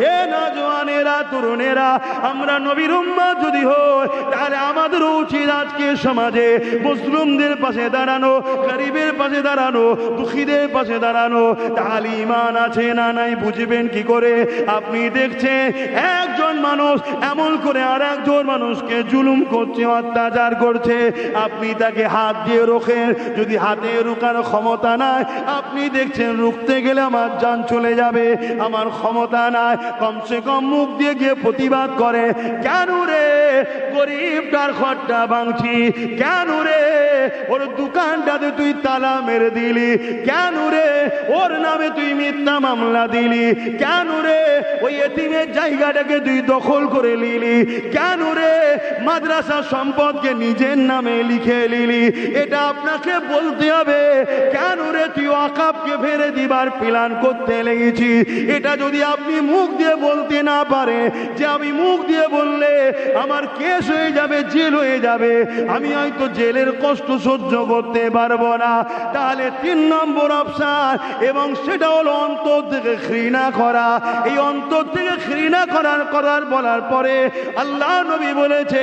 হে নওজওয়ানেরা, তরুণেরা, আমরা নবীর উম্মত যদি হই তাহলে আমাদের উচিত আজকে সমাজে মুসলিমদের পাশে দাঁড়ানো, গরিবের পাশে দাঁড়ানো, দুঃখীদের পাশে দাঁড়ানো। তাহলে ঈমান আছে না নাই বুঝবেন কি করে? আপনি দেখছেন একজন মানুষ এমন করে আর একজন মানুষকে জুলুম করছে, অত্যাচার করছে, আপনি তাকে হাত দিয়ে রোখেন। যদি হাতে রোকার ক্ষমতা নাই, আপনি দেখছেন রুখতে গেলে আমার জান চলে যাবে, আমার ক্ষমতা নাই, কমসে কম মুখ দিয়ে গিয়ে প্রতিবাদ করে, কেন রে গরিবটার ঘরটা ভাঙছি, কেন রে ওর দোকানটাতে তুই তালা মেরে দিলি, কেন রে ওর নামে তুই মিথ্যা মামলা দিলি, কেন রে ওই এতিমের জায়গাটাকে তুই দখল করে নিলি, কেন রে মাদ্রাসা সম্পদকে নিজের নামে লিখে নিলি। এটা আপনাকে বলতে হবে। কেন রে তুই ওয়াকফকে ফেলে দিবার প্ল্যান করতে লেগেছি। এটা যদি আপনি মুখ দিয়ে বলতে না পারে, যে আমি মুখ দিয়ে বললে আমার কেস হয়ে যাবে, জেল হয়ে যাবে, আমি হয়তো জেলের কষ্ট সহ্য করতে পারবো না, তাহলে 3 নম্বর অপশন, এবং সেটা হলো অন্তর থেকে ঘৃণা করা। এই অন্তর থেকে ঘৃণা করার বলার পরে আল্লাহ নবী বলেছে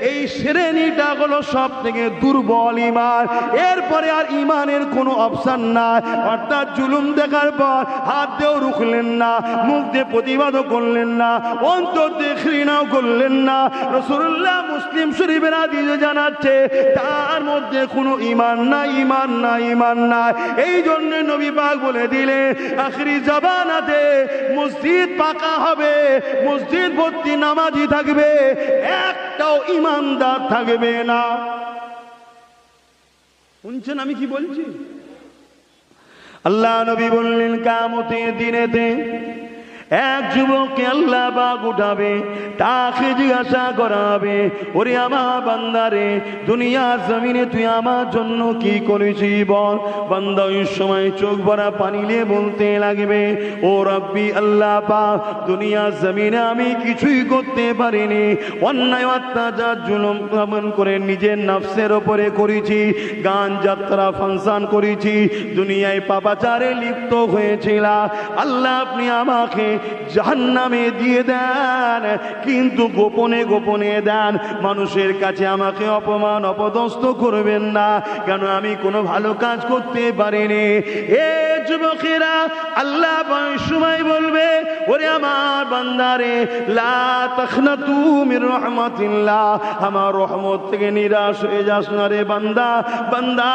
এই শ্রেণীটা হলো সব থেকে দুর্বল ঈমান। এরপরে আর ঈমানের কোনো অপশন না। অর্থাৎ জুলুম দেখার পর হাত দিয়েও রুখলেন না, মুখ দিয়ে প্রতিবাদও করলেন না, অন্তর দিয়ে ঘৃণাও করলেন না। রাসূলুল্লাহ মুসলিম শরীফের হাদিসে জানাচ্ছে তার মধ্যে কোনো ঈমান নাই, ঈমান নাই, ঈমান নাই। এই জন্য নবী পাক বলে দিলে আখিরি জামানাতে মসজিদ পাকা হবে, মসজিদ ভর্তি নামাজি থাকবে, একটাও ঈমানদার থাকবে না। শুনছেন আমি কি বলছি? আল্লাহ নবী বললেন কিয়ামতের দিনেতে এক যুবককে আল্লাহ পাক উঠাবে, তাকে জিজ্ঞাসা করা হবে, ওরে আমার বান্দারে, দুনিয়ার জমিনে তুই আমার জন্য কি করেছিস বল। বান্দা ওই সময় চোখ ভরা পানি নিয়ে বলতে লাগবে, ও রব্বি আল্লাহ পাক, দুনিয়ার জমিনে আমি কিছুই করতে পারিনি, অন্যায় অত্যাচার জুলুম দমন করে নিজের নফসের ওপরে করেছি, গান যাত্রা ফাংশন করেছি, দুনিয়ায় পাপাচারে লিপ্ত হয়েছিলাম। আল্লাহ আপনি আমাকে জাহান্নামে দিয়ে দেন, কিন্তু গোপনে গোপনে দেন, মানুষের কাছে আমাকে অপমান অপদস্থ করবেন না, কেন আমি কোনো ভালো কাজ করতে পারিনি। এ যুবকেরা, আল্লাহ সময় বলবে, ওরে আমার বান্দারে, লা তাখনাতু মির রাহমাতিল্লাহ, আমার রহমত থেকে নিরাশ হয়ে যাস না রে বান্দা। বান্দা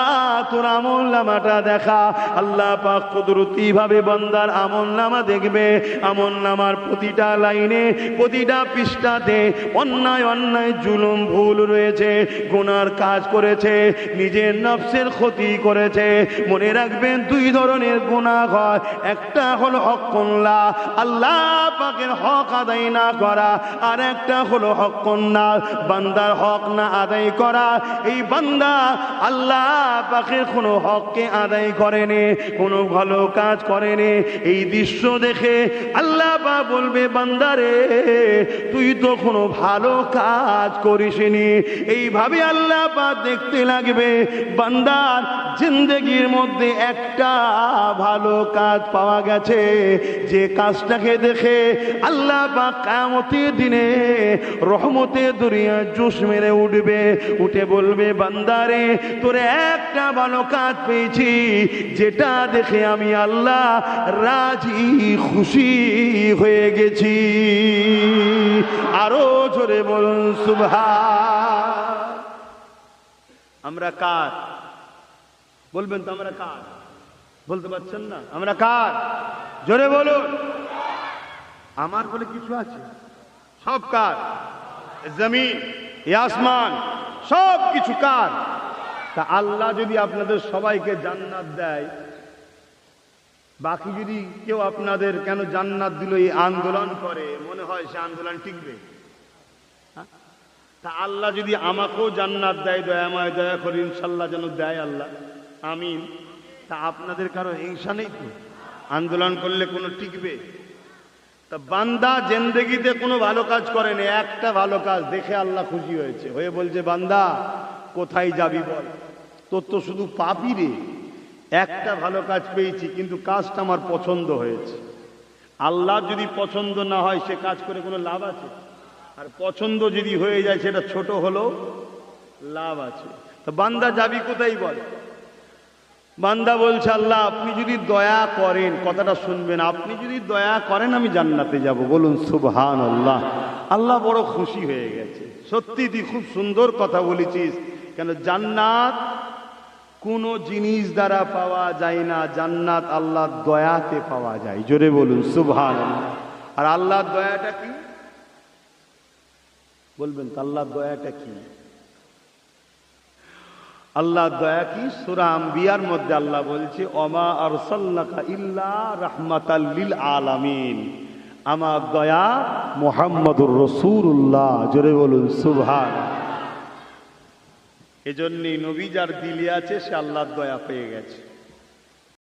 তোর আমলনামাটা দেখা। আল্লাহ পাক কুদরতি ভাবে বান্দার আমলনামা দেখবে। আমলনামার প্রতিটা লাইনে, প্রতিটা পৃষ্ঠাতে অন্যায় অন্যায় জুলুম ভুল রয়েছে, গুনার কাজ করেছে, নিজের নফসের ক্ষতি করেছে। মনে রাখবেন 2 ধরনের গুনাহ হয়, একটা হলো হক্কুল্লাহ, আল্লাহ পাকের হক আদায় না করা, আর একটা হলো হক্কুন্নাস, বান্দার হক না আদায় করা। এই বান্দা আল্লাহ পাকের কোনো হককে আদায় করেনি, কোনো ভালো কাজ করেনি। এই দৃশ্য দেখে আল্লাহ পাক বলবে, বান্দারে তুই তো কোনো ভালো কাজ করিসনি। এইভাবে আল্লাহ পাক দেখতে লাগবে বান্দার জিন্দেগির মধ্যে একটা ভালো কাজ পাওয়া গেছে, যে কাজটাকে দেখে আল্লাহ পাক কিয়ামতের দিনে রহমতের দরিয়ায় জোশ মেরে উঠবে, উঠে বলবে, বান্দারে তোর একটা ভালো কাজ পেয়েছি, যেটা দেখে আমি আল্লাহ রাজি খুশি হয়ে গেছি। আরো জোরে বলুন সুবহান। আমরা কার বলবেন তো? আমরা কার বলতে পারছেন না? আমরা কার? জোরে বলুন। আমার বলে কিছু আছে? সব কার? জমিন, আসমান, সব কিছু কার? তা আল্লাহ যদি আপনাদের সবাইকে জান্নাত দেয়, বাকি যদি কেউ আপনাদের কেন জান্নাত দিল এই আন্দোলন করে, মনে হয় সে আন্দোলন টিকবে? তা আল্লাহ যদি আমাকেও জান্নাত দেয়, দয়াময় দয়া করে ইনশাল্লাহ যেন দেয় আল্লাহ, আমিন। তা আপনাদের কারো হিংসা নেই তো? আন্দোলন করলে কোনো টিকবে? তা বান্দা জিন্দেগিতে কোনো ভালো কাজ করেনি, একটা ভালো কাজ দেখে আল্লাহ খুশি হয়েছে, হয়ে বলছে, বান্দা কোথায় যাবি বল, তোর তো শুধু পাপই রে। একটা ভালো কাজ পেয়েছি, কিন্তু কাজটা আমার পছন্দ হয়েছে, আল্লাহ যদি পছন্দ না হয় সে কাজ করে কোনো লাভ আছে? আর পছন্দ যদি হয়ে যায় সেটা ছোট হলেও লাভ আছে। তো বান্দা যাবি কোথায় বল? বান্দা বলছে আল্লাহ আপনি যদি দয়া করেন, কথাটা শুনবেন, আপনি যদি দয়া করেন আমি জান্নাতে যাব। বলুন সুবহানাল্লাহ। আল্লাহ বড় খুশি হয়ে গেছে। সত্যি তুই খুব সুন্দর কথা বলেছিস। কেন জান্নাত কোনো জিনিস দ্বারা পাওয়া যায় না, জান্নাত আল্লাহর দয়াতে পাওয়া যায়। জোরে বলুন সুবহানাল্লাহ। আর আল্লাহর দয়াটা কি বলবেন? আল্লাহর দয়াটা কি? আল্লাহর দয়া কি? সূরা আম্বিয়ার মধ্যে আল্লাহ বলছে ওমা আরসালনাকা ইল্লা রাহমাতাল লিল আলামিন। আমার দয়া মুহাম্মদুর রাসূলুল্লাহ। জোরে বলুন সুবহানাল্লাহ। এজন্যই নবী যার দিলে আছে সে আল্লাহর দয়া পেয়ে গেছে।